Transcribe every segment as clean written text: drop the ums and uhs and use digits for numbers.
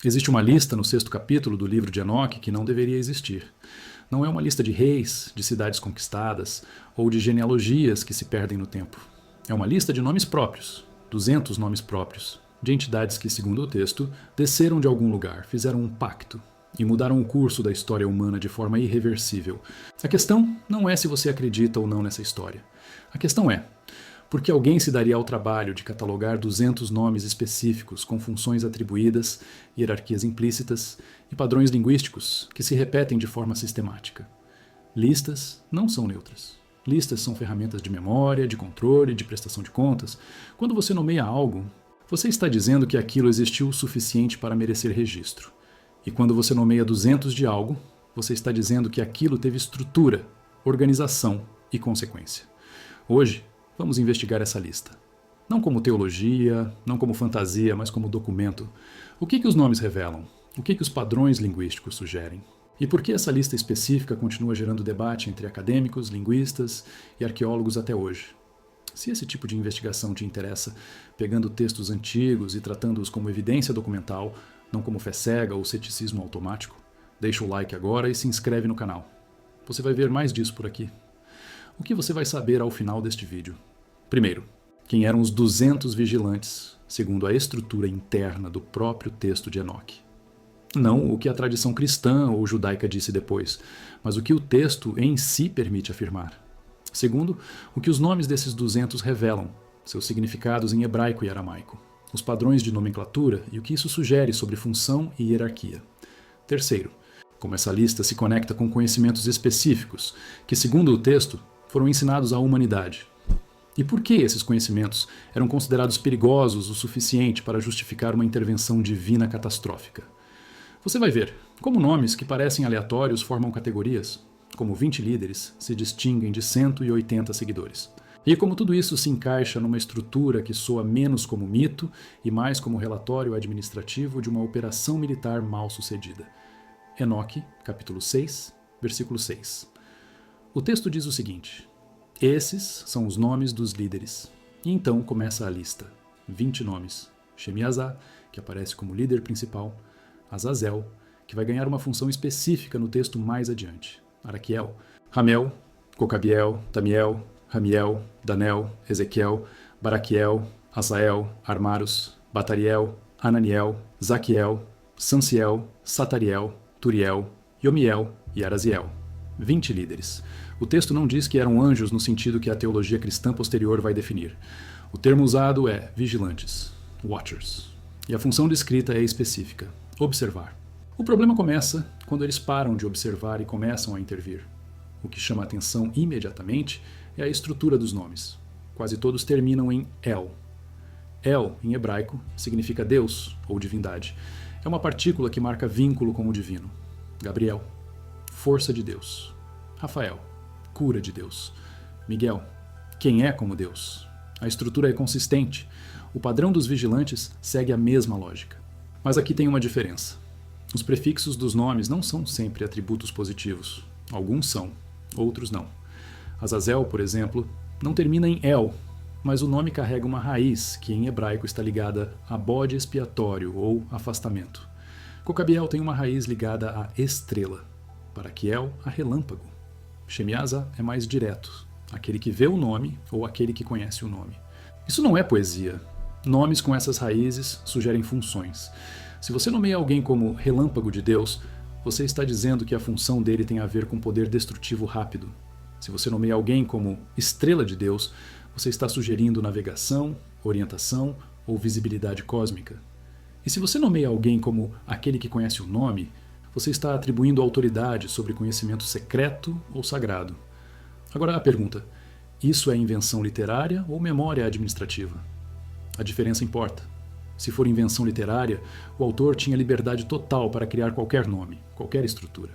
Existe uma lista no 6º capítulo do livro de Enoque que não deveria existir. Não é uma lista de reis, de cidades conquistadas ou de genealogias que se perdem no tempo. É uma lista de nomes próprios, 200 nomes próprios, de entidades que, segundo o texto, desceram de algum lugar, fizeram um pacto e mudaram o curso da história humana de forma irreversível. A questão não é se você acredita ou não nessa história. A questão é: por que alguém se daria ao trabalho de catalogar 200 nomes específicos com funções atribuídas, hierarquias implícitas e padrões linguísticos que se repetem de forma sistemática? Listas não são neutras. Listas são ferramentas de memória, de controle, de prestação de contas. Quando você nomeia algo, você está dizendo que aquilo existiu o suficiente para merecer registro. E quando você nomeia 200 de algo, você está dizendo que aquilo teve estrutura, organização e consequência. Hoje, vamos investigar essa lista. Não como teologia, não como fantasia, mas como documento. O que os nomes revelam? O que os padrões linguísticos sugerem? E por que essa lista específica continua gerando debate entre acadêmicos, linguistas e arqueólogos até hoje? Se esse tipo de investigação te interessa, pegando textos antigos e tratando-os como evidência documental, não como fé cega ou ceticismo automático, deixa o like agora e se inscreve no canal. Você vai ver mais disso por aqui. O que você vai saber ao final deste vídeo? Primeiro, quem eram os 200 vigilantes, segundo a estrutura interna do próprio texto de Enoque. Não o que a tradição cristã ou judaica disse depois, mas o que o texto em si permite afirmar. Segundo, o que os nomes desses 200 revelam, seus significados em hebraico e aramaico, os padrões de nomenclatura e o que isso sugere sobre função e hierarquia. Terceiro, como essa lista se conecta com conhecimentos específicos que, segundo o texto, foram ensinados à humanidade. E por que esses conhecimentos eram considerados perigosos o suficiente para justificar uma intervenção divina catastrófica? Você vai ver como nomes que parecem aleatórios formam categorias, como 20 líderes se distinguem de 180 seguidores. E como tudo isso se encaixa numa estrutura que soa menos como mito e mais como relatório administrativo de uma operação militar mal sucedida. Enoque, capítulo 6, versículo 6. O texto diz o seguinte: esses são os nomes dos líderes. E então começa a lista. 20 nomes. Shemiasá, que aparece como líder principal. Azazel, que vai ganhar uma função específica no texto mais adiante. Araquiel, Ramel, Cocabiel, Tamiel, Ramiel, Danel, Ezequiel, Baraquiel, Asael, Armaros, Batariel, Ananiel, Zaquiel, Sanciel, Satariel, Turiel, Yomiel e Araziel. 20 líderes. O texto não diz que eram anjos no sentido que a teologia cristã posterior vai definir. O termo usado é vigilantes, watchers. E a função descrita é específica, observar. O problema começa quando eles param de observar e começam a intervir. O que chama a atenção imediatamente é a estrutura dos nomes. Quase todos terminam em El. El, em hebraico, significa Deus ou divindade. É uma partícula que marca vínculo com o divino. Gabriel, força de Deus. Rafael, cura de Deus. Miguel, quem é como Deus. A estrutura é consistente. O padrão dos vigilantes segue a mesma lógica. Mas aqui tem uma diferença. Os prefixos dos nomes não são sempre atributos positivos. Alguns são, outros não. Azazel, por exemplo, não termina em El, mas o nome carrega uma raiz que em hebraico está ligada a bode expiatório ou afastamento. Cocabiel tem uma raiz ligada a estrela. Baraquiel, a relâmpago. Shemiasá é mais direto, aquele que vê o nome ou aquele que conhece o nome. Isso não é poesia. Nomes com essas raízes sugerem funções. Se você nomeia alguém como relâmpago de Deus, você está dizendo que a função dele tem a ver com poder destrutivo rápido. Se você nomeia alguém como estrela de Deus, você está sugerindo navegação, orientação ou visibilidade cósmica. E se você nomeia alguém como aquele que conhece o nome, você está atribuindo autoridade sobre conhecimento secreto ou sagrado. Agora a pergunta: isso é invenção literária ou memória administrativa? A diferença importa. Se for invenção literária, o autor tinha liberdade total para criar qualquer nome, qualquer estrutura.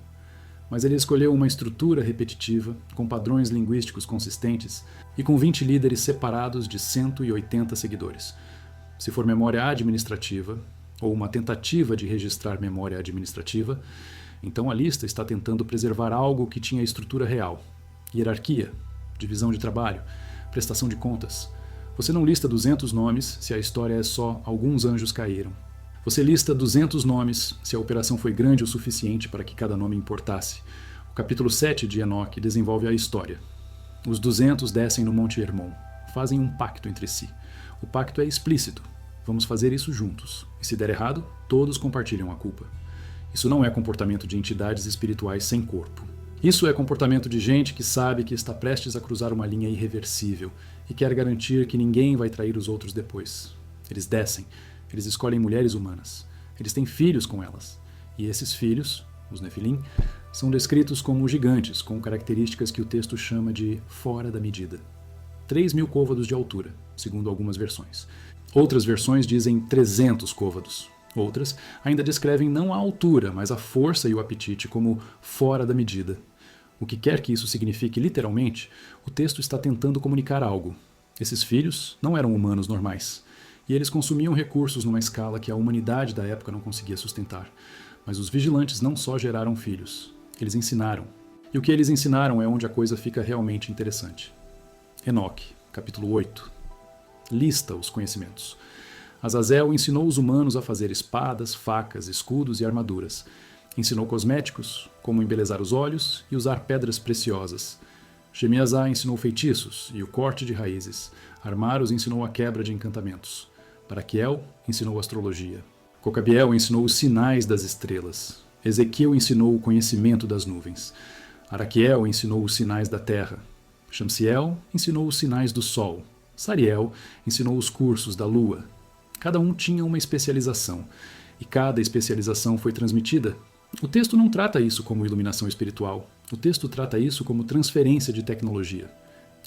Mas ele escolheu uma estrutura repetitiva, com padrões linguísticos consistentes e com 20 líderes separados de 180 seguidores. Se for memória administrativa, ou uma tentativa de registrar memória administrativa, então a lista está tentando preservar algo que tinha estrutura real. Hierarquia, divisão de trabalho, prestação de contas. Você não lista 200 nomes se a história é só alguns anjos caíram. Você lista 200 nomes se a operação foi grande o suficiente para que cada nome importasse. O capítulo 7 de Enoque desenvolve a história. Os 200 descem no Monte Hermon, fazem um pacto entre si. O pacto é explícito. Vamos fazer isso juntos. E se der errado, todos compartilham a culpa. Isso não é comportamento de entidades espirituais sem corpo. Isso é comportamento de gente que sabe que está prestes a cruzar uma linha irreversível e quer garantir que ninguém vai trair os outros depois. Eles descem. Eles escolhem mulheres humanas. Eles têm filhos com elas. E esses filhos, os Nefilim, são descritos como gigantes, com características que o texto chama de fora da medida. 3.000 côvados de altura, segundo algumas versões. Outras versões dizem 300 côvados. Outras ainda descrevem não a altura, mas a força e o apetite como fora da medida. O que quer que isso signifique literalmente, o texto está tentando comunicar algo. Esses filhos não eram humanos normais. E eles consumiam recursos numa escala que a humanidade da época não conseguia sustentar. Mas os vigilantes não só geraram filhos, eles ensinaram. E o que eles ensinaram é onde a coisa fica realmente interessante. Enoque, capítulo 8. Lista os conhecimentos. Azazel ensinou os humanos a fazer espadas, facas, escudos e armaduras. Ensinou cosméticos, como embelezar os olhos e usar pedras preciosas. Shemiazá ensinou feitiços e o corte de raízes. Armaros ensinou a quebra de encantamentos. Baraquiel ensinou astrologia. Cocabiel ensinou os sinais das estrelas. Ezequiel ensinou o conhecimento das nuvens. Araquiel ensinou os sinais da terra. Shamsiel ensinou os sinais do sol. Sariel ensinou os cursos da lua. Cada um tinha uma especialização, e cada especialização foi transmitida. O texto não trata isso como iluminação espiritual. O texto trata isso como transferência de tecnologia.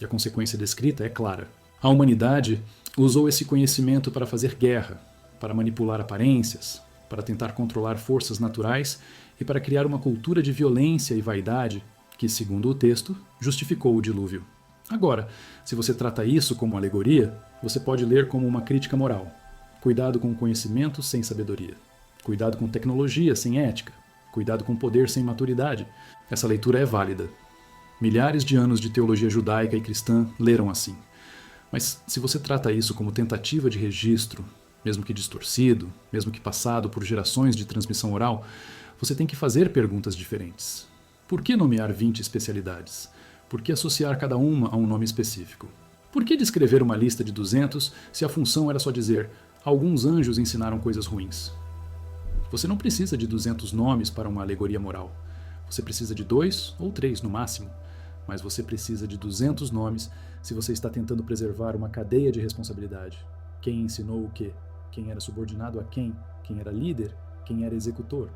E a consequência descrita é clara. A humanidade usou esse conhecimento para fazer guerra, para manipular aparências, para tentar controlar forças naturais e para criar uma cultura de violência e vaidade que, segundo o texto, justificou o dilúvio. Agora, se você trata isso como alegoria, você pode ler como uma crítica moral. Cuidado com conhecimento sem sabedoria. Cuidado com tecnologia sem ética. Cuidado com poder sem maturidade. Essa leitura é válida. Milhares de anos de teologia judaica e cristã leram assim. Mas se você trata isso como tentativa de registro, mesmo que distorcido, mesmo que passado por gerações de transmissão oral, você tem que fazer perguntas diferentes. Por que nomear 20 especialidades? Por que associar cada uma a um nome específico? Por que descrever uma lista de 200 se a função era só dizer alguns anjos ensinaram coisas ruins? Você não precisa de 200 nomes para uma alegoria moral. Você precisa de 2 ou 3 no máximo. Mas você precisa de 200 nomes se você está tentando preservar uma cadeia de responsabilidade. Quem ensinou o quê? Quem era subordinado a quem? Quem era líder? Quem era executor?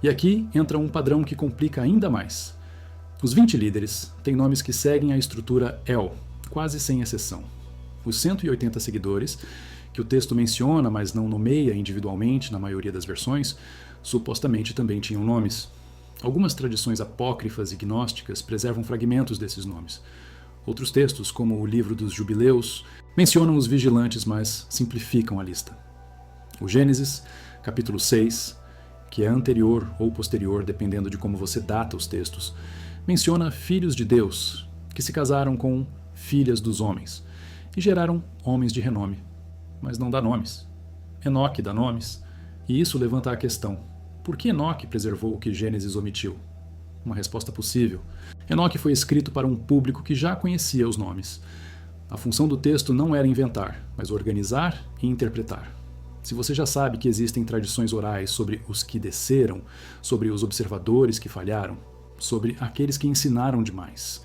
E aqui entra um padrão que complica ainda mais. Os 20 líderes têm nomes que seguem a estrutura El, quase sem exceção. Os 180 seguidores, que o texto menciona, mas não nomeia individualmente na maioria das versões, supostamente também tinham nomes. Algumas tradições apócrifas e gnósticas preservam fragmentos desses nomes. Outros textos, como o Livro dos Jubileus, mencionam os vigilantes, mas simplificam a lista. O Gênesis, capítulo 6, que é anterior ou posterior, dependendo de como você data os textos, menciona filhos de Deus, que se casaram com filhas dos homens, e geraram homens de renome, mas não dá nomes. Enoque dá nomes, e isso levanta a questão: por que Enoque preservou o que Gênesis omitiu? Uma resposta possível. Enoque foi escrito para um público que já conhecia os nomes. A função do texto não era inventar, mas organizar e interpretar. Se você já sabe que existem tradições orais sobre os que desceram, sobre os observadores que falharam, sobre aqueles que ensinaram demais,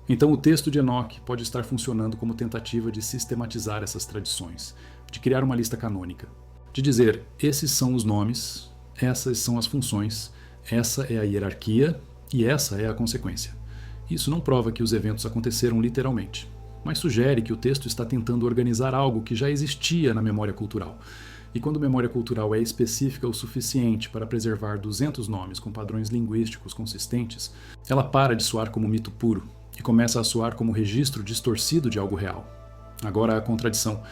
então o texto de Enoque pode estar funcionando como tentativa de sistematizar essas tradições, de criar uma lista canônica, de dizer: esses são os nomes, essas são as funções, essa é a hierarquia e essa é a consequência. Isso não prova que os eventos aconteceram literalmente, mas sugere que o texto está tentando organizar algo que já existia na memória cultural. E quando memória cultural é específica o suficiente para preservar 200 nomes com padrões linguísticos consistentes, ela para de soar como mito puro e começa a soar como registro distorcido de algo real. Agora a contradição: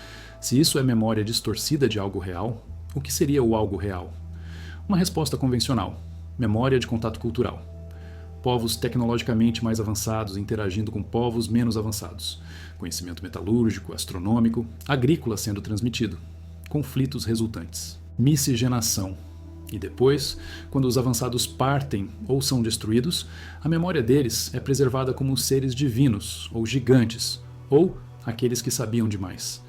se isso é memória distorcida de algo real, o que seria o algo real? Uma resposta convencional: memória de contato cultural. Povos tecnologicamente mais avançados interagindo com povos menos avançados. Conhecimento metalúrgico, astronômico, agrícola sendo transmitido. Conflitos resultantes. miscigenação. E depois, quando os avançados partem ou são destruídos, a memória deles é preservada como seres divinos, ou gigantes, ou aqueles que sabiam demais.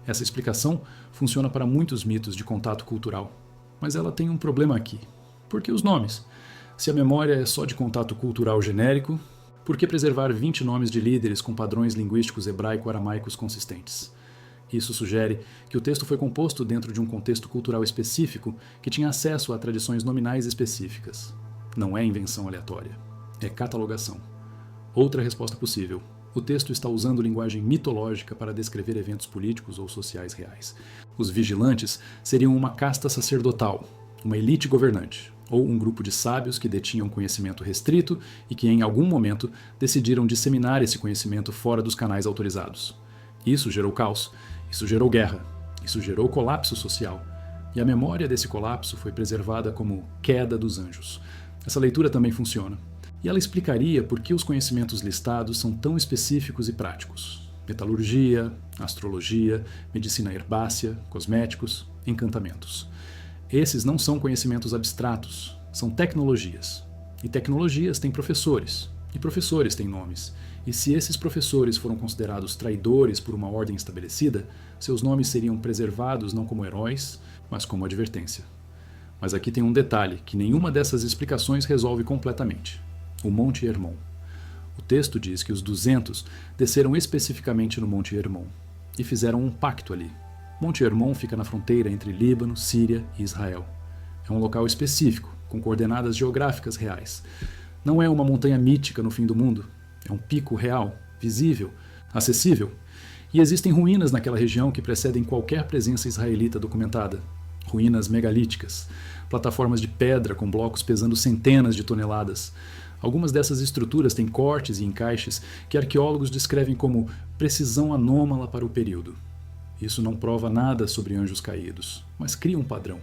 Essa explicação funciona para muitos mitos de contato cultural, mas ela tem um problema aqui. Por que os nomes? Se a memória é só de contato cultural genérico, por que preservar 20 nomes de líderes com padrões linguísticos hebraico-aramaicos consistentes? Isso sugere que o texto foi composto dentro de um contexto cultural específico que tinha acesso a tradições nominais específicas. Não é invenção aleatória, é catalogação. Outra resposta possível: o texto está usando linguagem mitológica para descrever eventos políticos ou sociais reais. Os vigilantes seriam uma casta sacerdotal, uma elite governante, ou um grupo de sábios que detinham conhecimento restrito e que, em algum momento, decidiram disseminar esse conhecimento fora dos canais autorizados. Isso gerou caos, isso gerou guerra, isso gerou colapso social. E a memória desse colapso foi preservada como queda dos anjos. Essa leitura também funciona. E ela explicaria por que os conhecimentos listados são tão específicos e práticos. Metalurgia, astrologia, medicina herbácea, cosméticos, encantamentos. Esses não são conhecimentos abstratos, são tecnologias. E tecnologias têm professores, e professores têm nomes. E se esses professores foram considerados traidores por uma ordem estabelecida, seus nomes seriam preservados não como heróis, mas como advertência. Mas aqui tem um detalhe que nenhuma dessas explicações resolve completamente: o Monte Hermon. O texto diz que os 200 desceram especificamente no Monte Hermon e fizeram um pacto ali. Monte Hermon fica na fronteira entre Líbano, Síria e Israel. É um local específico, com coordenadas geográficas reais. Não é uma montanha mítica no fim do mundo. É um pico real, visível, acessível. E existem ruínas naquela região que precedem qualquer presença israelita documentada. Ruínas megalíticas, plataformas de pedra com blocos pesando centenas de toneladas. Algumas dessas estruturas têm cortes e encaixes que arqueólogos descrevem como precisão anômala para o período. Isso não prova nada sobre anjos caídos, mas cria um padrão.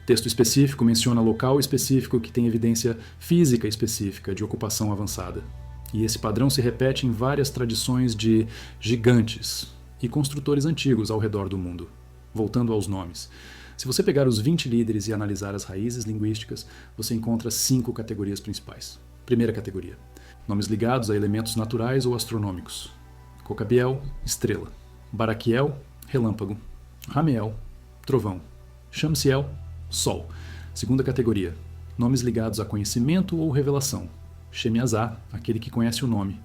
Texto específico menciona local específico que tem evidência física específica de ocupação avançada. E esse padrão se repete em várias tradições de gigantes e construtores antigos ao redor do mundo. Voltando aos nomes. Se você pegar os 20 líderes e analisar as raízes linguísticas, você encontra 5 categorias principais. Primeira categoria: nomes ligados a elementos naturais ou astronômicos. Cocabiel, estrela. Baraquiel, relâmpago. Ramiel, trovão. Shamsiel, sol. Segunda categoria: nomes ligados a conhecimento ou revelação. Shemiazá, aquele que conhece o nome.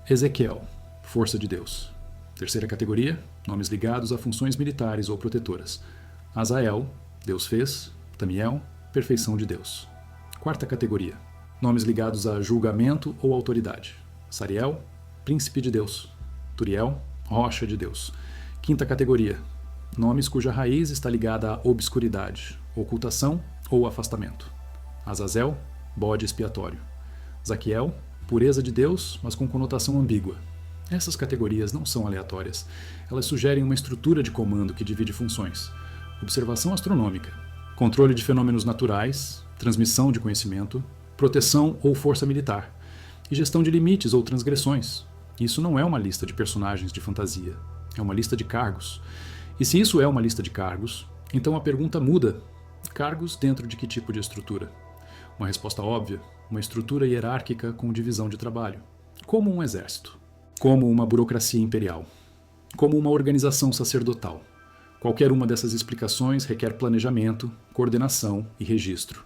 Ezequiel, força de Deus. Terceira categoria: nomes ligados a funções militares ou protetoras. Azael, Deus fez. Tamiel, perfeição de Deus. Quarta categoria: nomes ligados a julgamento ou autoridade. Sariel, príncipe de Deus. Turiel, rocha de Deus. Quinta categoria: nomes cuja raiz está ligada à obscuridade, ocultação ou afastamento. Azazel, bode expiatório. Zaquiel, pureza de Deus, mas com conotação ambígua. Essas categorias não são aleatórias. Elas sugerem uma estrutura de comando que divide funções: observação astronômica, controle de fenômenos naturais, transmissão de conhecimento, proteção ou força militar, e gestão de limites ou transgressões. Isso não é uma lista de personagens de fantasia, é uma lista de cargos. E se isso é uma lista de cargos, então a pergunta muda: cargos dentro de que tipo de estrutura? Uma resposta óbvia: uma estrutura hierárquica com divisão de trabalho. Como um exército. Como uma burocracia imperial. Como uma organização sacerdotal. Qualquer uma dessas explicações requer planejamento, coordenação e registro.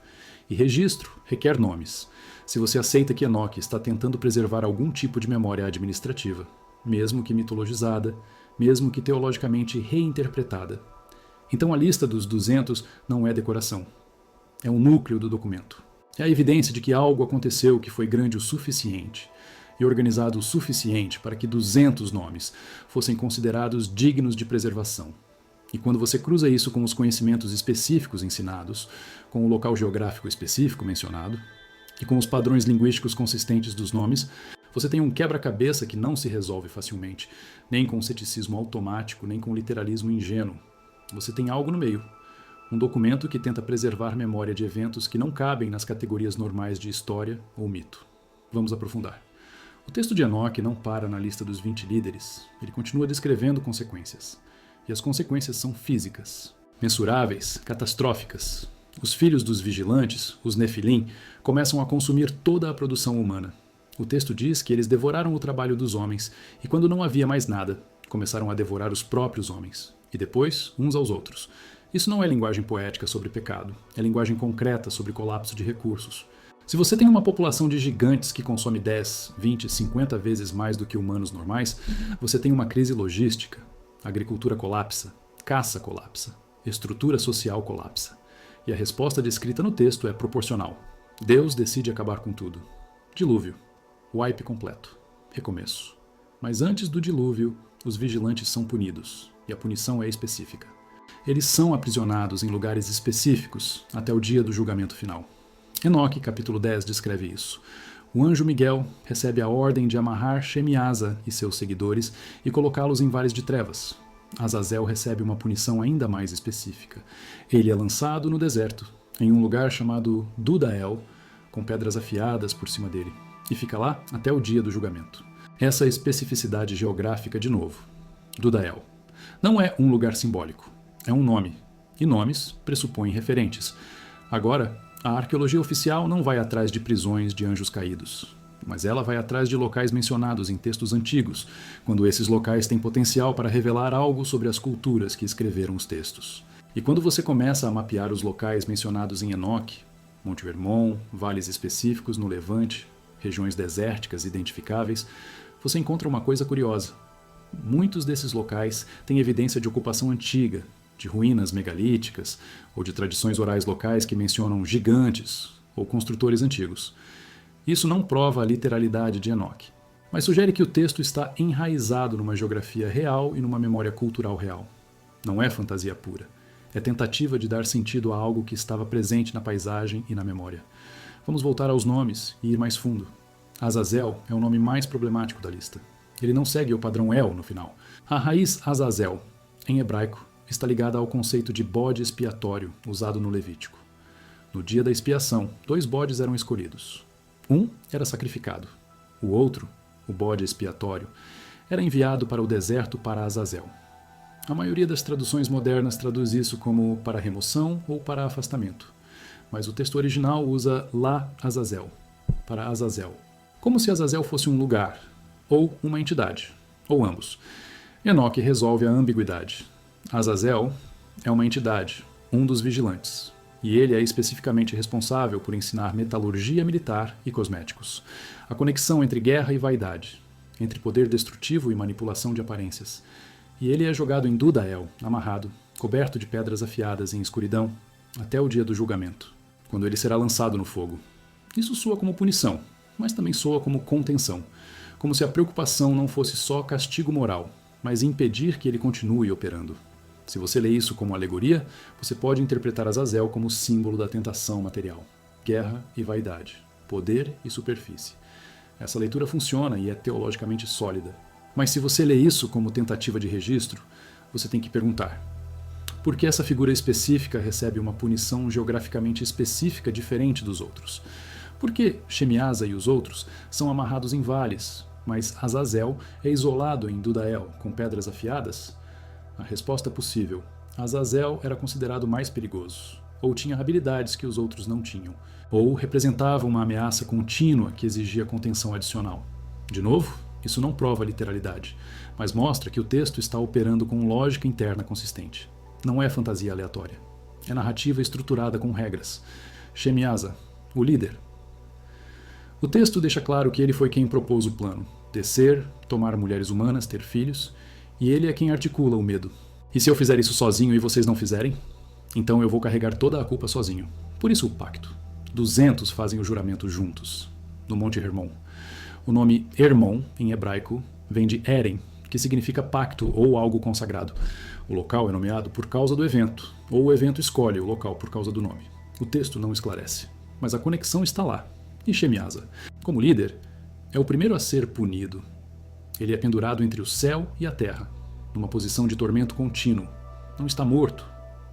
E registro requer nomes. Se você aceita que Enoque está tentando preservar algum tipo de memória administrativa, mesmo que mitologizada, mesmo que teologicamente reinterpretada, então a lista dos 200 não é decoração. É o núcleo do documento. É a evidência de que algo aconteceu que foi grande o suficiente e organizado o suficiente para que 200 nomes fossem considerados dignos de preservação. E quando você cruza isso com os conhecimentos específicos ensinados, com o local geográfico específico mencionado, e com os padrões linguísticos consistentes dos nomes, você tem um quebra-cabeça que não se resolve facilmente, nem com ceticismo automático, nem com literalismo ingênuo. Você tem algo no meio. Um documento que tenta preservar memória de eventos que não cabem nas categorias normais de história ou mito. Vamos aprofundar. O texto de Enoque não para na lista dos 20 líderes. Ele continua descrevendo consequências. E as consequências são físicas. mensuráveis, catastróficas. Os filhos dos vigilantes, os Nefilim, começam a consumir toda a produção humana. O texto diz que eles devoraram o trabalho dos homens e, quando não havia mais nada, começaram a devorar os próprios homens, e depois uns aos outros. Isso não é linguagem poética sobre pecado, é linguagem concreta sobre colapso de recursos. Se você tem uma população de gigantes que consome 10, 20, 50 vezes mais do que humanos normais, você tem uma crise logística. A agricultura colapsa, caça colapsa, estrutura social colapsa. E a resposta descrita no texto é proporcional. Deus decide acabar com tudo. Dilúvio. Wipe completo. Recomeço. Mas antes do dilúvio, os vigilantes são punidos, e a punição é específica. Eles são aprisionados em lugares específicos até o dia do julgamento final. Enoque, capítulo 10, descreve isso. O anjo Miguel recebe a ordem de amarrar Shemiasa e seus seguidores e colocá-los em vales de trevas. Azazel recebe uma punição ainda mais específica. Ele é lançado no deserto, em um lugar chamado Dudael, com pedras afiadas por cima dele, e fica lá até o dia do julgamento. Essa especificidade geográfica de novo. Dudael. Não é um lugar simbólico, é um nome, e nomes pressupõem referentes. Agora, a arqueologia oficial não vai atrás de prisões de anjos caídos, mas ela vai atrás de locais mencionados em textos antigos, quando esses locais têm potencial para revelar algo sobre as culturas que escreveram os textos. E quando você começa a mapear os locais mencionados em Enoque, Monte Hermon, vales específicos no Levante, regiões desérticas identificáveis, você encontra uma coisa curiosa. Muitos desses locais têm evidência de ocupação antiga, de ruínas megalíticas ou de tradições orais locais que mencionam gigantes ou construtores antigos. Isso não prova a literalidade de Enoque, mas sugere que o texto está enraizado numa geografia real e numa memória cultural real. Não é fantasia pura. É tentativa de dar sentido a algo que estava presente na paisagem e na memória. Vamos voltar aos nomes e ir mais fundo. Azazel é o nome mais problemático da lista. Ele não segue o padrão El no final. A raiz Azazel, em hebraico, está ligada ao conceito de bode expiatório usado no Levítico. No dia da expiação, 2 bodes eram escolhidos. Um era sacrificado. O outro, o bode expiatório, era enviado para o deserto para Azazel. A maioria das traduções modernas traduz isso como para remoção ou para afastamento. Mas o texto original usa La Azazel, para Azazel. Como se Azazel fosse um lugar, ou uma entidade, ou ambos. Enoque resolve a ambiguidade. Azazel é uma entidade, um dos vigilantes, e ele é especificamente responsável por ensinar metalurgia militar e cosméticos, a conexão entre guerra e vaidade, entre poder destrutivo e manipulação de aparências. E ele é jogado em Dudael, amarrado, coberto de pedras afiadas em escuridão, até o dia do julgamento, quando ele será lançado no fogo. Isso soa como punição, mas também soa como contenção, como se a preocupação não fosse só castigo moral, mas impedir que ele continue operando. Se você lê isso como alegoria, você pode interpretar Azazel como símbolo da tentação material, guerra e vaidade, poder e superfície. Essa leitura funciona e é teologicamente sólida. Mas se você lê isso como tentativa de registro, você tem que perguntar: por que essa figura específica recebe uma punição geograficamente específica diferente dos outros? Por que Shemiasa e os outros são amarrados em vales, mas Azazel é isolado em Dudael, com pedras afiadas? A resposta possível: Azazel era considerado mais perigoso, ou tinha habilidades que os outros não tinham, ou representava uma ameaça contínua que exigia contenção adicional. De novo, isso não prova a literalidade, mas mostra que o texto está operando com lógica interna consistente. Não é fantasia aleatória. É narrativa estruturada com regras. Shemiasa, o líder. O texto deixa claro que ele foi quem propôs o plano: descer, tomar mulheres humanas, ter filhos, e ele é quem articula o medo. E se eu fizer isso sozinho e vocês não fizerem? Então eu vou carregar toda a culpa sozinho. Por isso o pacto. 200 fazem o juramento juntos, no Monte Hermon. O nome Hermon, em hebraico, vem de Eren, que significa pacto ou algo consagrado. O local é nomeado por causa do evento, ou o evento escolhe o local por causa do nome. O texto não esclarece, mas a conexão está lá. E Shemiasa, como líder, é o primeiro a ser punido. Ele é pendurado entre o céu e a terra, numa posição de tormento contínuo. Não está morto,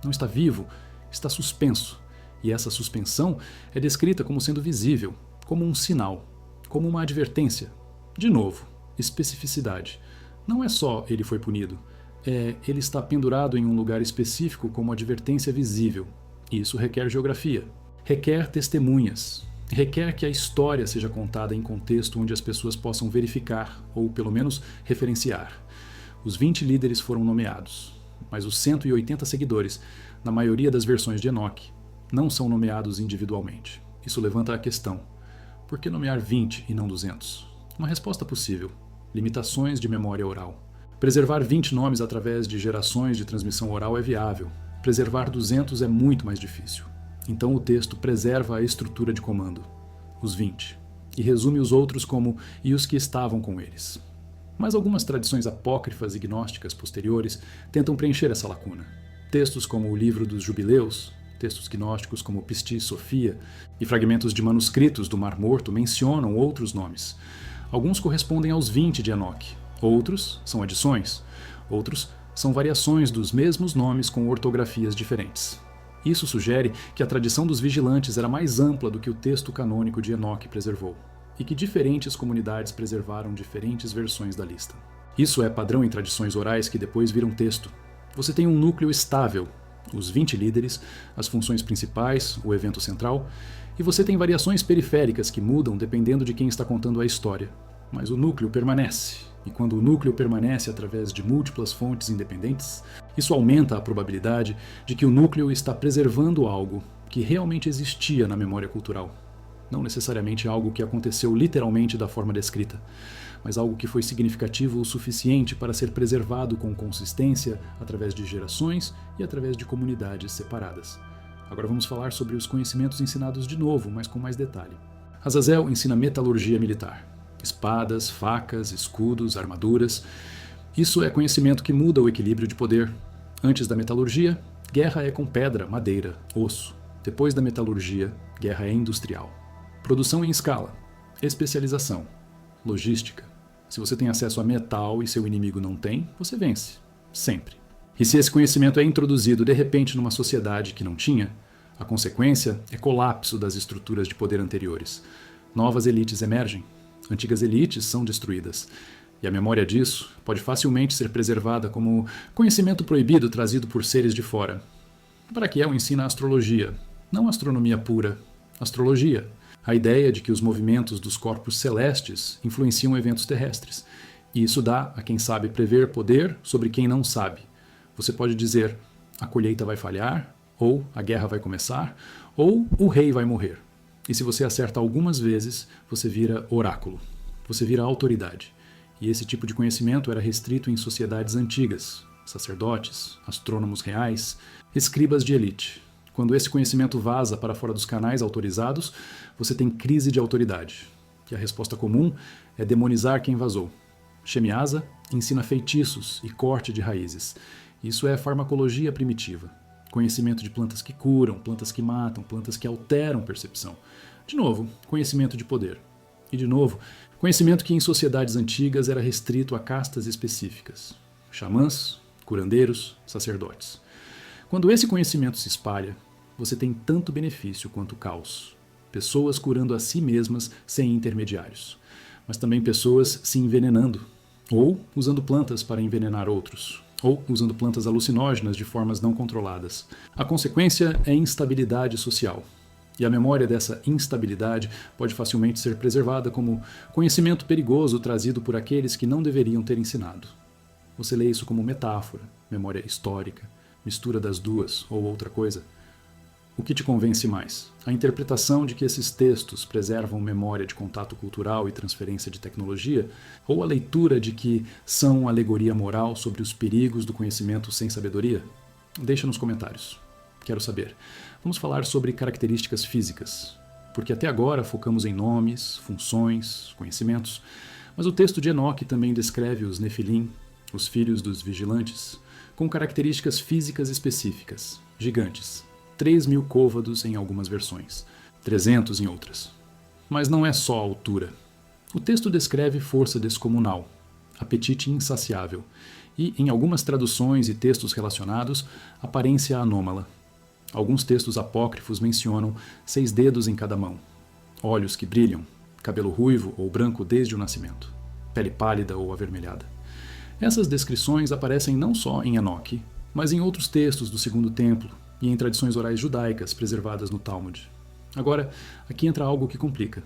não está vivo, está suspenso. E essa suspensão é descrita como sendo visível, como um sinal, como uma advertência. De novo, especificidade. Não é só ele foi punido, ele está pendurado em um lugar específico como advertência visível. Isso requer geografia. Requer testemunhas. Requer que a história seja contada em contexto onde as pessoas possam verificar, ou pelo menos referenciar. Os 20 líderes foram nomeados, mas os 180 seguidores, na maioria das versões de Enoque, não são nomeados individualmente. Isso levanta a questão: por que nomear 20 e não 200? Uma resposta possível: limitações de memória oral. Preservar 20 nomes através de gerações de transmissão oral é viável. Preservar 200 é muito mais difícil. Então o texto preserva a estrutura de comando, os 20, e resume os outros como "e os que estavam com eles". Mas algumas tradições apócrifas e gnósticas posteriores tentam preencher essa lacuna. Textos como o Livro dos Jubileus, textos gnósticos como Pistis Sophia e fragmentos de manuscritos do Mar Morto mencionam outros nomes. Alguns correspondem aos 20 de Enoque, outros são adições, outros são variações dos mesmos nomes com ortografias diferentes. Isso sugere que a tradição dos vigilantes era mais ampla do que o texto canônico de Enoque preservou, e que diferentes comunidades preservaram diferentes versões da lista. Isso é padrão em tradições orais que depois viram texto. Você tem um núcleo estável, os 20 líderes, as funções principais, o evento central, e você tem variações periféricas que mudam dependendo de quem está contando a história. Mas o núcleo permanece. E quando o núcleo permanece através de múltiplas fontes independentes, isso aumenta a probabilidade de que o núcleo está preservando algo que realmente existia na memória cultural. Não necessariamente algo que aconteceu literalmente da forma descrita, mas algo que foi significativo o suficiente para ser preservado com consistência através de gerações e através de comunidades separadas. Agora vamos falar sobre os conhecimentos ensinados de novo, mas com mais detalhe. Azazel ensina metalurgia militar. Espadas, facas, escudos, armaduras. Isso é conhecimento que muda o equilíbrio de poder. Antes da metalurgia, guerra é com pedra, madeira, osso. Depois da metalurgia, guerra é industrial. Produção em escala. Especialização. Logística. Se você tem acesso a metal e seu inimigo não tem, você vence. Sempre. E se esse conhecimento é introduzido de repente numa sociedade que não tinha, a consequência é colapso das estruturas de poder anteriores. Novas elites emergem. Antigas elites são destruídas, e a memória disso pode facilmente ser preservada como conhecimento proibido trazido por seres de fora. Braquiel ensina astrologia, não astronomia pura, astrologia, a ideia de que os movimentos dos corpos celestes influenciam eventos terrestres, e isso dá a quem sabe prever poder sobre quem não sabe. Você pode dizer: a colheita vai falhar, ou a guerra vai começar, ou o rei vai morrer. E se você acerta algumas vezes, você vira oráculo. Você vira autoridade. E esse tipo de conhecimento era restrito em sociedades antigas, sacerdotes, astrônomos reais, escribas de elite. Quando esse conhecimento vaza para fora dos canais autorizados, você tem crise de autoridade. E a resposta comum é demonizar quem vazou. Shemiasa ensina feitiços e corte de raízes. Isso é farmacologia primitiva. Conhecimento de plantas que curam, plantas que matam, plantas que alteram percepção. De novo, conhecimento de poder. E de novo, conhecimento que em sociedades antigas era restrito a castas específicas. Xamãs, curandeiros, sacerdotes. Quando esse conhecimento se espalha, você tem tanto benefício quanto caos. Pessoas curando a si mesmas sem intermediários. Mas também pessoas se envenenando. Ou usando plantas para envenenar outros. Ou usando plantas alucinógenas de formas não controladas. A consequência é instabilidade social. E a memória dessa instabilidade pode facilmente ser preservada como conhecimento perigoso trazido por aqueles que não deveriam ter ensinado. Você lê isso como metáfora, memória histórica, mistura das duas ou outra coisa. O que te convence mais? A interpretação de que esses textos preservam memória de contato cultural e transferência de tecnologia, ou a leitura de que são alegoria moral sobre os perigos do conhecimento sem sabedoria? Deixa nos comentários. Quero saber. Vamos falar sobre características físicas, porque até agora focamos em nomes, funções, conhecimentos, mas o texto de Enoque também descreve os Nefilim, os filhos dos vigilantes, com características físicas específicas, gigantes. 3.000 côvados em algumas versões, 300 em outras. Mas não é só a altura. O texto descreve força descomunal, apetite insaciável e, em algumas traduções e textos relacionados, aparência anômala. Alguns textos apócrifos mencionam 6 dedos em cada mão, olhos que brilham, cabelo ruivo ou branco desde o nascimento, pele pálida ou avermelhada. Essas descrições aparecem não só em Enoque, mas em outros textos do Segundo Templo e em tradições orais judaicas preservadas no Talmud. Agora, aqui entra algo que complica.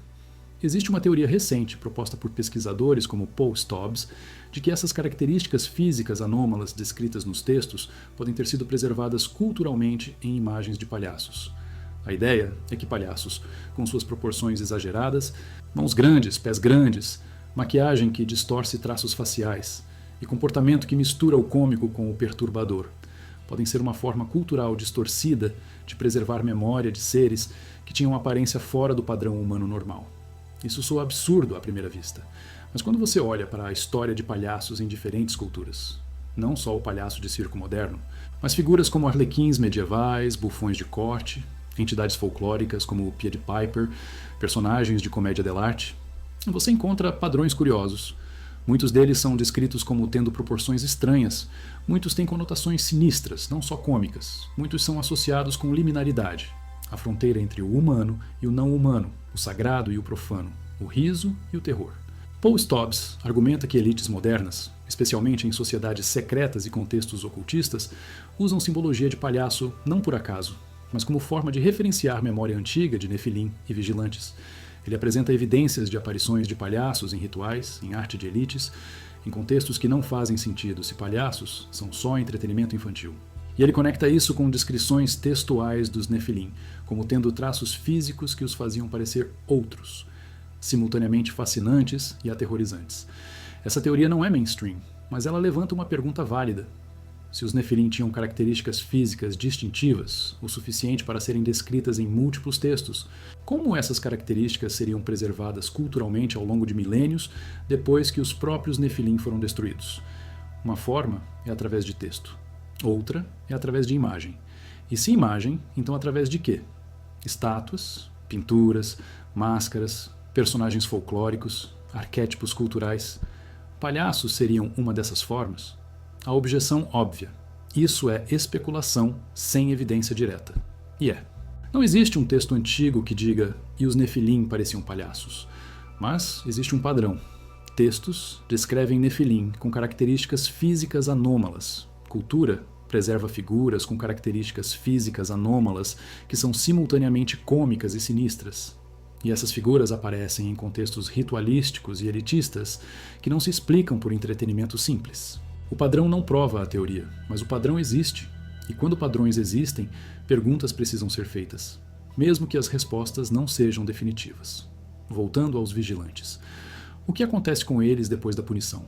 Existe uma teoria recente, proposta por pesquisadores como Paul Stobbs, de que essas características físicas anômalas descritas nos textos podem ter sido preservadas culturalmente em imagens de palhaços. A ideia é que palhaços, com suas proporções exageradas, mãos grandes, pés grandes, maquiagem que distorce traços faciais e comportamento que mistura o cômico com o perturbador, podem ser uma forma cultural distorcida de preservar memória de seres que tinham aparência fora do padrão humano normal. Isso soa absurdo à primeira vista, mas quando você olha para a história de palhaços em diferentes culturas, não só o palhaço de circo moderno, mas figuras como arlequins medievais, bufões de corte, entidades folclóricas como o Pied Piper, personagens de comédia dell'arte, você encontra padrões curiosos. Muitos deles são descritos como tendo proporções estranhas, muitos têm conotações sinistras, não só cômicas, muitos são associados com liminaridade, a fronteira entre o humano e o não humano, o sagrado e o profano, o riso e o terror. Paul Stobbs argumenta que elites modernas, especialmente em sociedades secretas e contextos ocultistas, usam simbologia de palhaço não por acaso, mas como forma de referenciar memória antiga de Nefilim e vigilantes. Ele apresenta evidências de aparições de palhaços em rituais, em arte de elites, em contextos que não fazem sentido se palhaços são só entretenimento infantil. E ele conecta isso com descrições textuais dos Nefilim, como tendo traços físicos que os faziam parecer outros, simultaneamente fascinantes e aterrorizantes. Essa teoria não é mainstream, mas ela levanta uma pergunta válida. Se os Nefilim tinham características físicas distintivas, o suficiente para serem descritas em múltiplos textos, como essas características seriam preservadas culturalmente ao longo de milênios depois que os próprios Nefilim foram destruídos? Uma forma é através de texto. Outra é através de imagem. E se imagem, então através de quê? Estátuas, pinturas, máscaras, personagens folclóricos, arquétipos culturais. Palhaços seriam uma dessas formas? A objeção óbvia. Isso é especulação sem evidência direta. E é. Não existe um texto antigo que diga "e os Nefilim pareciam palhaços", mas existe um padrão. Textos descrevem Nefilim com características físicas anômalas. Cultura preserva figuras com características físicas anômalas que são simultaneamente cômicas e sinistras. E essas figuras aparecem em contextos ritualísticos e elitistas que não se explicam por entretenimento simples. O padrão não prova a teoria, mas o padrão existe. E quando padrões existem, perguntas precisam ser feitas, mesmo que as respostas não sejam definitivas. Voltando aos vigilantes. O que acontece com eles depois da punição?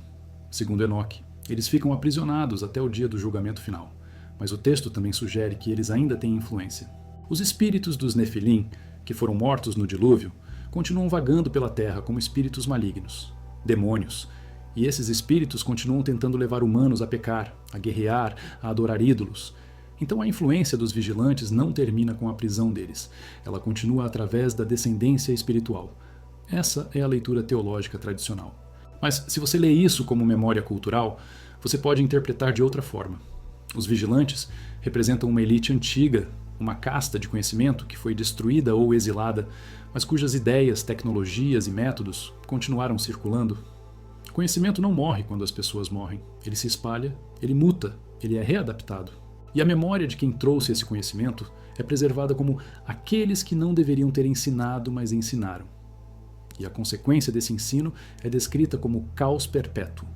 Segundo Enoque, eles ficam aprisionados até o dia do julgamento final, mas o texto também sugere que eles ainda têm influência. Os espíritos dos Nefilim, que foram mortos no dilúvio, continuam vagando pela terra como espíritos malignos, demônios, e esses espíritos continuam tentando levar humanos a pecar, a guerrear, a adorar ídolos. Então a influência dos vigilantes não termina com a prisão deles, ela continua através da descendência espiritual. Essa é a leitura teológica tradicional. Mas se você lê isso como memória cultural, você pode interpretar de outra forma. Os vigilantes representam uma elite antiga, uma casta de conhecimento que foi destruída ou exilada, mas cujas ideias, tecnologias e métodos continuaram circulando. O conhecimento não morre quando as pessoas morrem. Ele se espalha, ele muta, ele é readaptado. E a memória de quem trouxe esse conhecimento é preservada como aqueles que não deveriam ter ensinado, mas ensinaram. E a consequência desse ensino é descrita como caos perpétuo,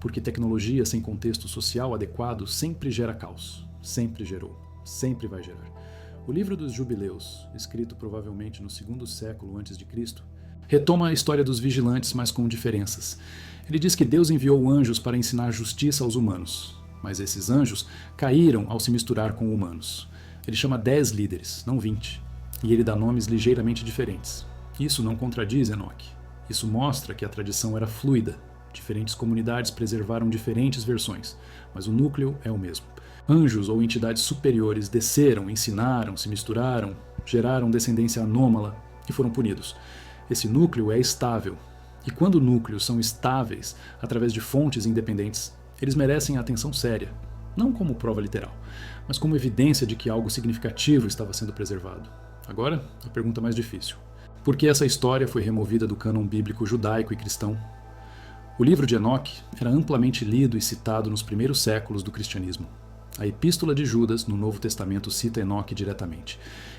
porque tecnologia sem contexto social adequado sempre gera caos, sempre gerou, sempre vai gerar. O livro dos Jubileus, escrito provavelmente no 2º século a.C., retoma a história dos vigilantes, mas com diferenças. Ele diz que Deus enviou anjos para ensinar justiça aos humanos, mas esses anjos caíram ao se misturar com humanos. Ele chama 10 líderes, não 20, e ele dá nomes ligeiramente diferentes. Isso não contradiz Enoque. Isso mostra que a tradição era fluida. Diferentes comunidades preservaram diferentes versões, mas o núcleo é o mesmo. Anjos ou entidades superiores desceram, ensinaram, se misturaram, geraram descendência anômala e foram punidos. Esse núcleo é estável. E quando núcleos são estáveis, através de fontes independentes, eles merecem atenção séria, não como prova literal, mas como evidência de que algo significativo estava sendo preservado. Agora, a pergunta mais difícil. Por que essa história foi removida do cânon bíblico judaico e cristão? O livro de Enoque era amplamente lido e citado nos primeiros séculos do cristianismo. A Epístola de Judas, no Novo Testamento, cita Enoque diretamente.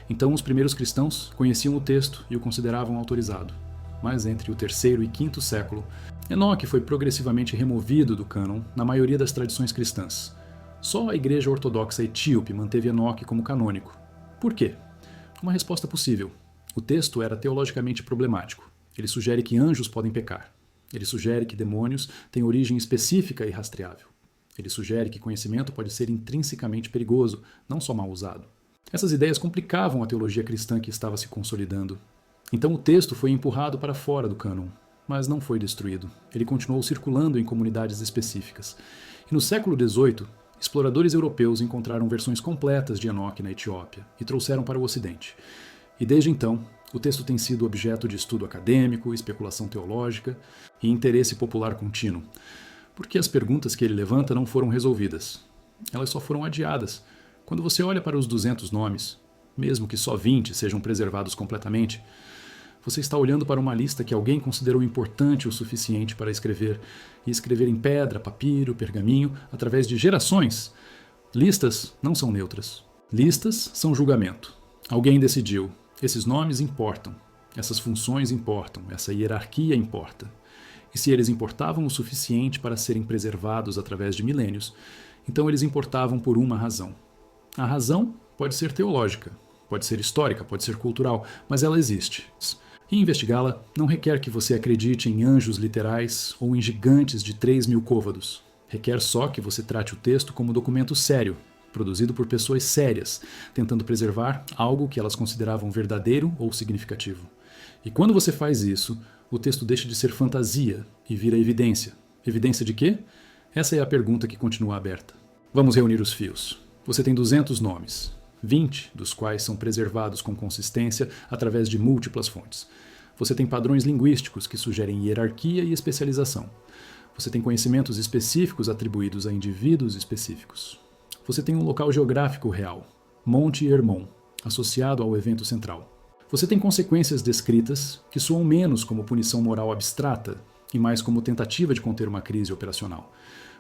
Então, os primeiros cristãos conheciam o texto e o consideravam autorizado. Mas entre o terceiro e quinto século, Enoque foi progressivamente removido do cânon na maioria das tradições cristãs. Só a Igreja Ortodoxa Etíope manteve Enoque como canônico. Por quê? Uma resposta possível. O texto era teologicamente problemático. Ele sugere que anjos podem pecar. Ele sugere que demônios têm origem específica e rastreável. Ele sugere que conhecimento pode ser intrinsecamente perigoso, não só mal usado. Essas ideias complicavam a teologia cristã que estava se consolidando. Então o texto foi empurrado para fora do cânon, mas não foi destruído. Ele continuou circulando em comunidades específicas. E no século XVIII, exploradores europeus encontraram versões completas de Enoque na Etiópia e trouxeram para o Ocidente. E desde então, o texto tem sido objeto de estudo acadêmico, especulação teológica e interesse popular contínuo. Porque as perguntas que ele levanta não foram resolvidas. Elas só foram adiadas. Quando você olha para os 200 nomes, mesmo que só 20 sejam preservados completamente, você está olhando para uma lista que alguém considerou importante o suficiente para escrever, e escrever em pedra, papiro, pergaminho, através de gerações. Listas não são neutras. Listas são julgamento. Alguém decidiu. Esses nomes importam. Essas funções importam. Essa hierarquia importa. E se eles importavam o suficiente para serem preservados através de milênios, então eles importavam por uma razão. A razão pode ser teológica, pode ser histórica, pode ser cultural, mas ela existe. E investigá-la não requer que você acredite em anjos literais ou em gigantes de 3.000 côvados. Requer só que você trate o texto como documento sério, produzido por pessoas sérias, tentando preservar algo que elas consideravam verdadeiro ou significativo. E quando você faz isso, o texto deixa de ser fantasia e vira evidência. Evidência de quê? Essa é a pergunta que continua aberta. Vamos reunir os fios. Você tem 200 nomes, 20 dos quais são preservados com consistência através de múltiplas fontes. Você tem padrões linguísticos que sugerem hierarquia e especialização. Você tem conhecimentos específicos atribuídos a indivíduos específicos. Você tem um local geográfico real, Monte Hermon, associado ao evento central. Você tem consequências descritas que soam menos como punição moral abstrata e mais como tentativa de conter uma crise operacional.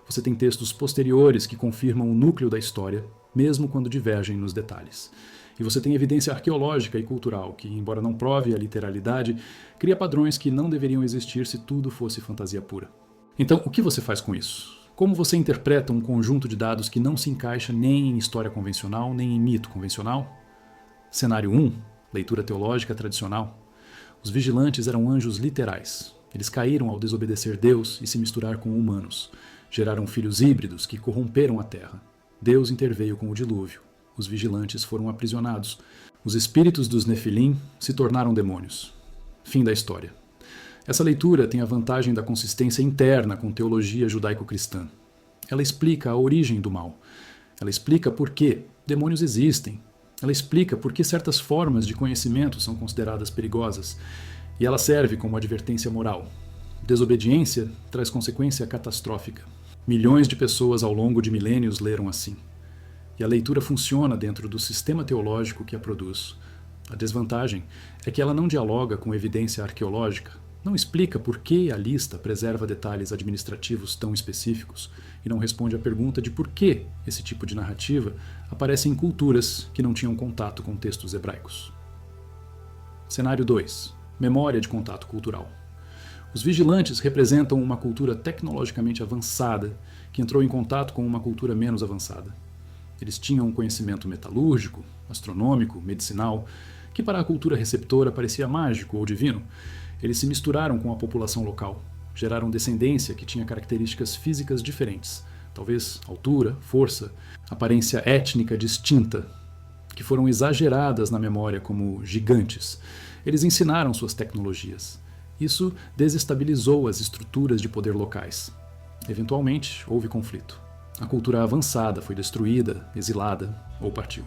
Você tem textos posteriores que confirmam o núcleo da história, mesmo quando divergem nos detalhes. E você tem evidência arqueológica e cultural que, embora não prove a literalidade, cria padrões que não deveriam existir se tudo fosse fantasia pura. Então, o que você faz com isso? Como você interpreta um conjunto de dados que não se encaixa nem em história convencional, nem em mito convencional? Cenário 1. Leitura teológica tradicional. Os vigilantes eram anjos literais. Eles caíram ao desobedecer Deus e se misturar com humanos. Geraram filhos híbridos que corromperam a terra. Deus interveio com o dilúvio. Os vigilantes foram aprisionados. Os espíritos dos Nefilim se tornaram demônios. Fim da história. Essa leitura tem a vantagem da consistência interna com teologia judaico-cristã. Ela explica a origem do mal. Ela explica por que demônios existem. Ela explica por que certas formas de conhecimento são consideradas perigosas. E ela serve como advertência moral. Desobediência traz consequência catastrófica. Milhões de pessoas ao longo de milênios leram assim. E a leitura funciona dentro do sistema teológico que a produz. A desvantagem é que ela não dialoga com evidência arqueológica, não explica por que a lista preserva detalhes administrativos tão específicos e não responde à pergunta de por que esse tipo de narrativa aparece em culturas que não tinham contato com textos hebraicos. Cenário 2. Memória de contato cultural. Os vigilantes representam uma cultura tecnologicamente avançada que entrou em contato com uma cultura menos avançada. Eles tinham um conhecimento metalúrgico, astronômico, medicinal, que para a cultura receptora parecia mágico ou divino. Eles se misturaram com a população local, geraram descendência que tinha características físicas diferentes, talvez altura, força, aparência étnica distinta, que foram exageradas na memória como gigantes. Eles ensinaram suas tecnologias. Isso desestabilizou as estruturas de poder locais. Eventualmente, houve conflito. A cultura avançada foi destruída, exilada ou partiu.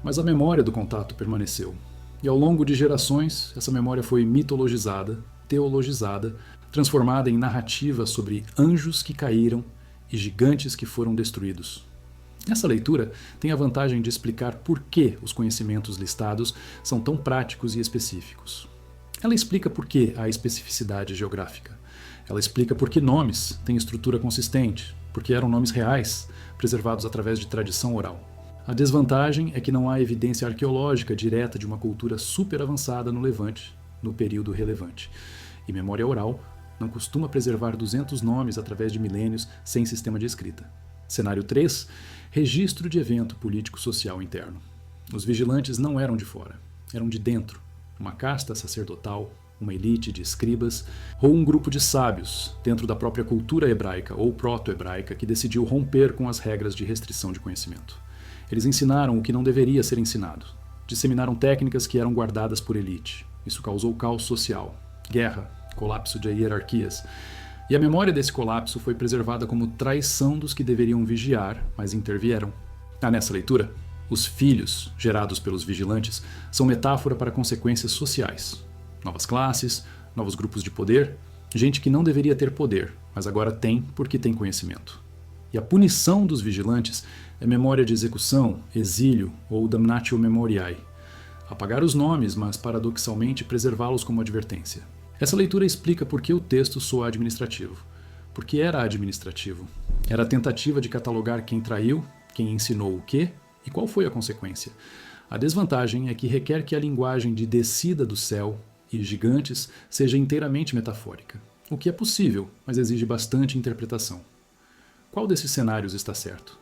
Mas a memória do contato permaneceu. E ao longo de gerações, essa memória foi mitologizada, teologizada, transformada em narrativa sobre anjos que caíram e gigantes que foram destruídos. Essa leitura tem a vantagem de explicar por que os conhecimentos listados são tão práticos e específicos. Ela explica por que há especificidade geográfica. Ela explica por que nomes têm estrutura consistente, porque eram nomes reais, preservados através de tradição oral. A desvantagem é que não há evidência arqueológica direta de uma cultura super avançada no Levante, no período relevante. E memória oral não costuma preservar 200 nomes através de milênios sem sistema de escrita. Cenário 3. Registro de evento político-social interno. Os vigilantes não eram de fora, eram de dentro. Uma casta sacerdotal, uma elite de escribas ou um grupo de sábios dentro da própria cultura hebraica ou proto-hebraica que decidiu romper com as regras de restrição de conhecimento. Eles ensinaram o que não deveria ser ensinado. Disseminaram técnicas que eram guardadas por elite. Isso causou caos social, guerra, colapso de hierarquias. E a memória desse colapso foi preservada como traição dos que deveriam vigiar, mas intervieram. Nessa leitura, os filhos gerados pelos vigilantes são metáfora para consequências sociais. Novas classes, novos grupos de poder, gente que não deveria ter poder, mas agora tem porque tem conhecimento. E a punição dos vigilantes é memória de execução, exílio ou damnatio memoriae. Apagar os nomes, mas paradoxalmente preservá-los como advertência. Essa leitura explica por que o texto soa administrativo. Porque era administrativo. Era a tentativa de catalogar quem traiu, quem ensinou o quê e qual foi a consequência. A desvantagem é que requer que a linguagem de descida do céu e gigantes seja inteiramente metafórica. O que é possível, mas exige bastante interpretação. Qual desses cenários está certo?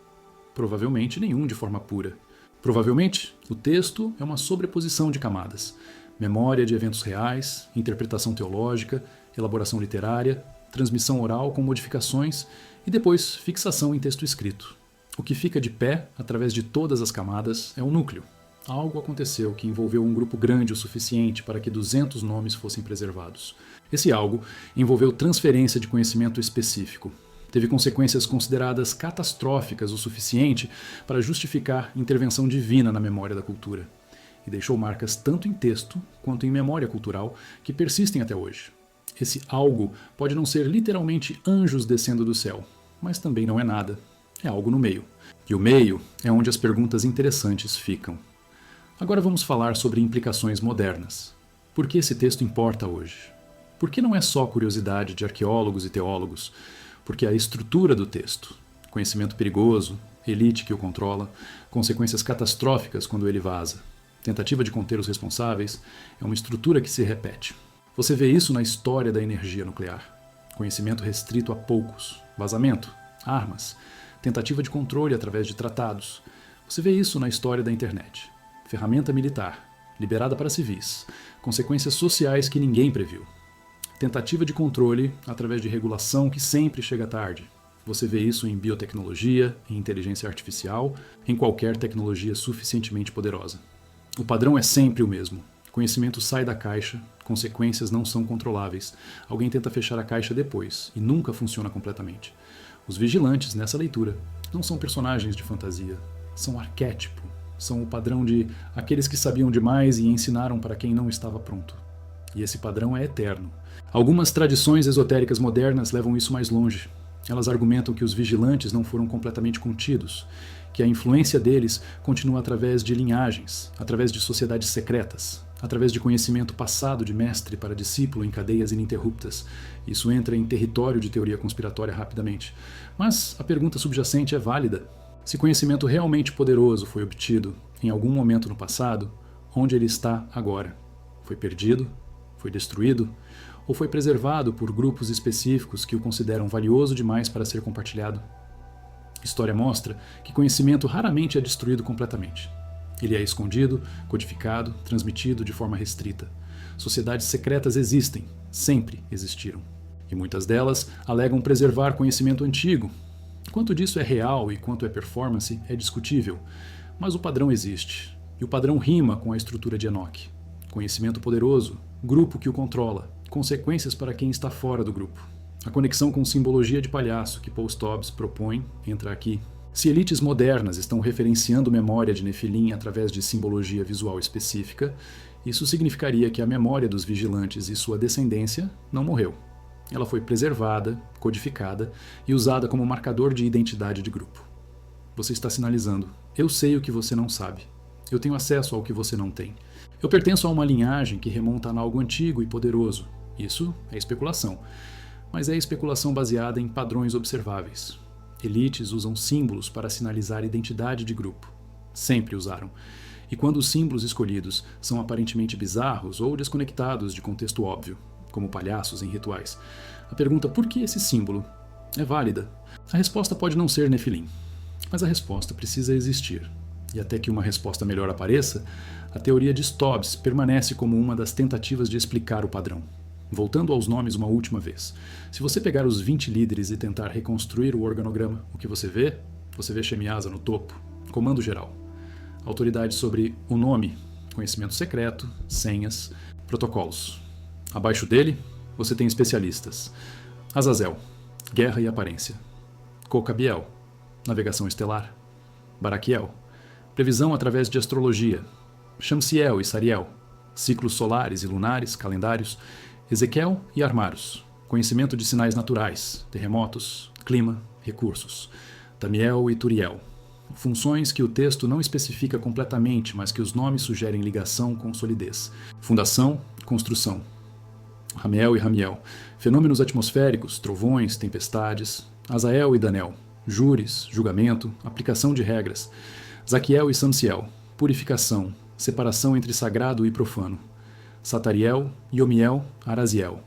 Provavelmente nenhum de forma pura. Provavelmente, o texto é uma sobreposição de camadas. Memória de eventos reais, interpretação teológica, elaboração literária, transmissão oral com modificações e depois fixação em texto escrito. O que fica de pé, através de todas as camadas, é o núcleo. Algo aconteceu que envolveu um grupo grande o suficiente para que 200 nomes fossem preservados. Esse algo envolveu transferência de conhecimento específico. Teve consequências consideradas catastróficas o suficiente para justificar intervenção divina na memória da cultura. E deixou marcas tanto em texto quanto em memória cultural que persistem até hoje. Esse algo pode não ser literalmente anjos descendo do céu, mas também não é nada. É algo no meio. E o meio é onde as perguntas interessantes ficam. Agora vamos falar sobre implicações modernas. Por que esse texto importa hoje? Por que não é só curiosidade de arqueólogos e teólogos? Porque a estrutura do texto, conhecimento perigoso, elite que o controla, consequências catastróficas quando ele vaza, tentativa de conter os responsáveis, é uma estrutura que se repete. Você vê isso na história da energia nuclear. Conhecimento restrito a poucos, vazamento, armas, tentativa de controle através de tratados. Você vê isso na história da internet. Ferramenta militar, liberada para civis, consequências sociais que ninguém previu. Tentativa de controle através de regulação que sempre chega tarde. Você vê isso em biotecnologia, em inteligência artificial, em qualquer tecnologia suficientemente poderosa. O padrão é sempre o mesmo. Conhecimento sai da caixa, consequências não são controláveis. Alguém tenta fechar a caixa depois e nunca funciona completamente. Os vigilantes, nessa leitura, não são personagens de fantasia, são arquétipo. São o padrão de aqueles que sabiam demais e ensinaram para quem não estava pronto. E esse padrão é eterno. Algumas tradições esotéricas modernas levam isso mais longe. Elas argumentam que os vigilantes não foram completamente contidos, que a influência deles continua através de linhagens, através de sociedades secretas, através de conhecimento passado de mestre para discípulo em cadeias ininterruptas. Isso entra em território de teoria conspiratória rapidamente. Mas a pergunta subjacente é válida. Se conhecimento realmente poderoso foi obtido em algum momento no passado, onde ele está agora? Foi perdido? Foi destruído? Ou foi preservado por grupos específicos que o consideram valioso demais para ser compartilhado? História mostra que conhecimento raramente é destruído completamente. Ele é escondido, codificado, transmitido de forma restrita. Sociedades secretas existem, sempre existiram. E muitas delas alegam preservar conhecimento antigo. Quanto disso é real e quanto é performance é discutível, mas o padrão existe. E o padrão rima com a estrutura de Enoch. Conhecimento poderoso, grupo que o controla, consequências para quem está fora do grupo. A conexão com simbologia de palhaço que Paul Stobbs propõe entra aqui. Se elites modernas estão referenciando memória de Nefilim através de simbologia visual específica, isso significaria que a memória dos vigilantes e sua descendência não morreu. Ela foi preservada, codificada e usada como marcador de identidade de grupo. Você está sinalizando: eu sei o que você não sabe. Eu tenho acesso ao que você não tem. Eu pertenço a uma linhagem que remonta a algo antigo e poderoso. Isso é especulação. mas é especulação baseada em padrões observáveis. Elites usam símbolos para sinalizar identidade de grupo. Sempre usaram. E quando os símbolos escolhidos são aparentemente bizarros ou desconectados de contexto óbvio, como palhaços em rituais, a pergunta por que esse símbolo é válida. A resposta pode não ser Nefilim, mas a resposta precisa existir. E até que uma resposta melhor apareça, a teoria de Stobbs permanece como uma das tentativas de explicar o padrão. Voltando aos nomes uma última vez. Se você pegar os 20 líderes e tentar reconstruir o organograma, o que você vê? Você vê Shemiasa no topo, comando geral. Autoridade sobre o nome, conhecimento secreto, senhas, protocolos. Abaixo dele, você tem especialistas. Azazel, guerra e aparência. Cocabiel, navegação estelar. Baraquiel, previsão através de astrologia. Shamsiel e Sariel, ciclos solares e lunares, calendários. Ezequiel e Armaros, conhecimento de sinais naturais, terremotos, clima, recursos. Tamiel e Turiel, funções que o texto não especifica completamente, mas que os nomes sugerem ligação com solidez. Fundação, construção. Ramiel e Ramiel, fenômenos atmosféricos, trovões, tempestades. Azael e Danel, júris, julgamento, aplicação de regras. Zaquiel e Samsiel, purificação, separação entre sagrado e profano. Satariel, Yomiel, Araziel.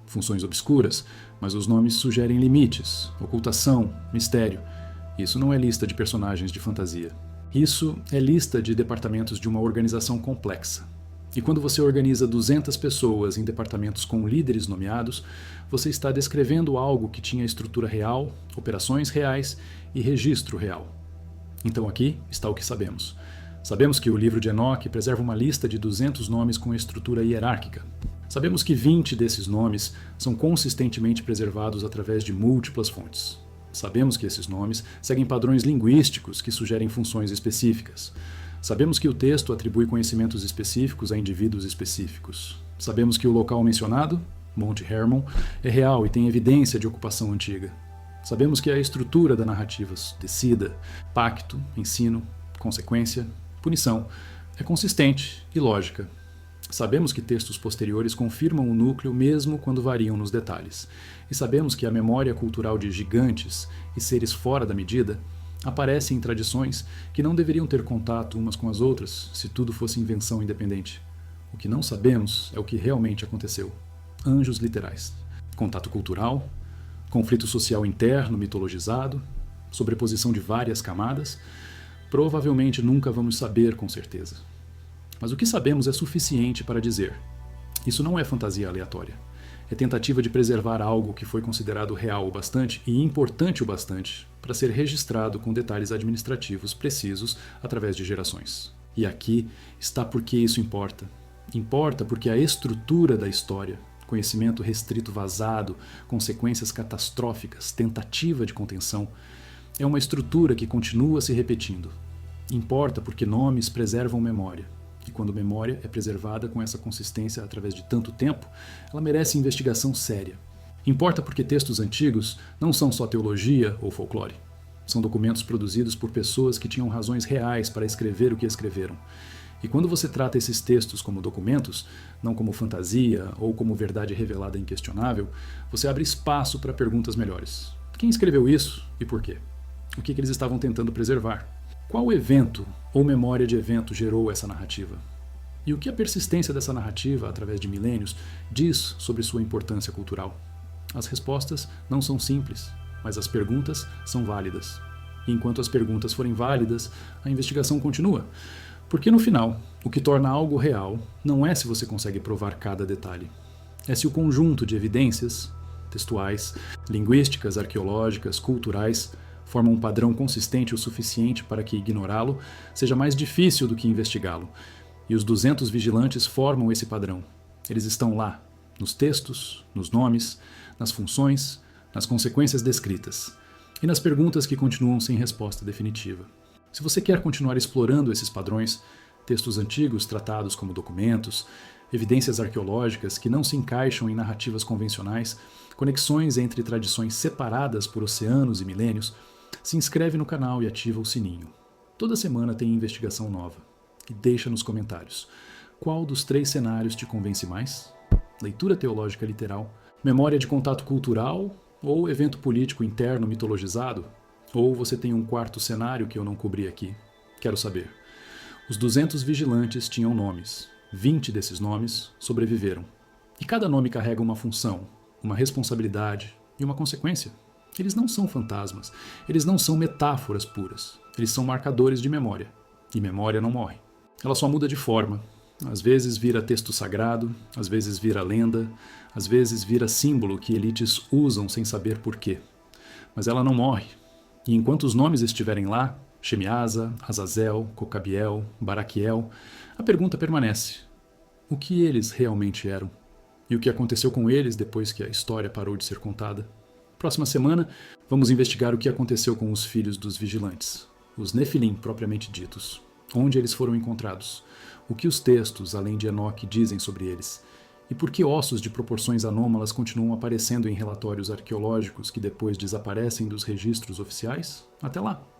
Funções obscuras, mas os nomes sugerem limites, ocultação, mistério. Isso não é lista de personagens de fantasia. Isso é lista de departamentos de uma organização complexa. E quando você organiza 200 pessoas em departamentos com líderes nomeados, você está descrevendo algo que tinha estrutura real, operações reais e registro real. Então aqui está o que sabemos. Sabemos que o livro de Enoque preserva uma lista de 200 nomes com estrutura hierárquica. Sabemos que 20 desses nomes são consistentemente preservados através de múltiplas fontes. Sabemos que esses nomes seguem padrões linguísticos que sugerem funções específicas. Sabemos que o texto atribui conhecimentos específicos a indivíduos específicos. Sabemos que o local mencionado, Monte Hermon, é real e tem evidência de ocupação antiga. Sabemos que a estrutura da narrativa descida, pacto, ensino, consequência, punição, é consistente e lógica. Sabemos que textos posteriores confirmam o núcleo mesmo quando variam nos detalhes. E sabemos que a memória cultural de gigantes e seres fora da medida aparece em tradições que não deveriam ter contato umas com as outras se tudo fosse invenção independente. O que não sabemos é o que realmente aconteceu. Anjos literais. Contato cultural, conflito social interno mitologizado, sobreposição de várias camadas. Provavelmente nunca vamos saber com certeza. Mas o que sabemos é suficiente para dizer: isso não é fantasia aleatória. É tentativa de preservar algo que foi considerado real o bastante e importante o bastante para ser registrado com detalhes administrativos precisos através de gerações. E aqui está por que isso importa. Importa porque a estrutura da história, conhecimento restrito vazado, consequências catastróficas, tentativa de contenção, é uma estrutura que continua se repetindo. Importa porque nomes preservam memória. E quando memória é preservada com essa consistência através de tanto tempo, ela merece investigação séria. Importa porque textos antigos não são só teologia ou folclore. São documentos produzidos por pessoas que tinham razões reais para escrever o que escreveram. E quando você trata esses textos como documentos, não como fantasia ou como verdade revelada inquestionável, você abre espaço para perguntas melhores. Quem escreveu isso e por quê? O que eles estavam tentando preservar? Qual evento ou memória de evento gerou essa narrativa? E o que a persistência dessa narrativa, através de milênios, diz sobre sua importância cultural? As respostas não são simples, mas as perguntas são válidas. E enquanto as perguntas forem válidas, a investigação continua. Porque no final, o que torna algo real não é se você consegue provar cada detalhe. É se o conjunto de evidências, textuais, linguísticas, arqueológicas, culturais, forma um padrão consistente o suficiente para que ignorá-lo seja mais difícil do que investigá-lo. E os 200 vigilantes formam esse padrão. Eles estão lá, nos textos, nos nomes, nas funções, nas consequências descritas e nas perguntas que continuam sem resposta definitiva. Se você quer continuar explorando esses padrões, textos antigos tratados como documentos, evidências arqueológicas que não se encaixam em narrativas convencionais, conexões entre tradições separadas por oceanos e milênios, se inscreve no canal e ativa o sininho. Toda semana tem investigação nova. E deixa nos comentários: qual dos 3 cenários te convence mais? Leitura teológica literal, Memória de contato cultural ou evento político interno mitologizado? Ou você tem um quarto cenário que eu não cobri aqui? Quero saber. Os 200 vigilantes tinham nomes. 20 desses nomes sobreviveram. E cada nome carrega uma função, uma responsabilidade e uma consequência. Eles não são fantasmas. Eles não são metáforas puras. Eles são marcadores de memória. E memória não morre. Ela só muda de forma. Às vezes vira texto sagrado, às vezes vira lenda, às vezes vira símbolo que elites usam sem saber porquê. Mas ela não morre. E enquanto os nomes estiverem lá, Shemiasa, Azazel, Cocabiel, Baraquiel, a pergunta permanece. O que eles realmente eram? E o que aconteceu com eles depois que a história parou de ser contada? Próxima semana, vamos investigar o que aconteceu com os filhos dos vigilantes, os Nefilim propriamente ditos. Onde eles foram encontrados? O que os textos, além de Enoque, dizem sobre eles? E por que ossos de proporções anômalas continuam aparecendo em relatórios arqueológicos que depois desaparecem dos registros oficiais? Até lá!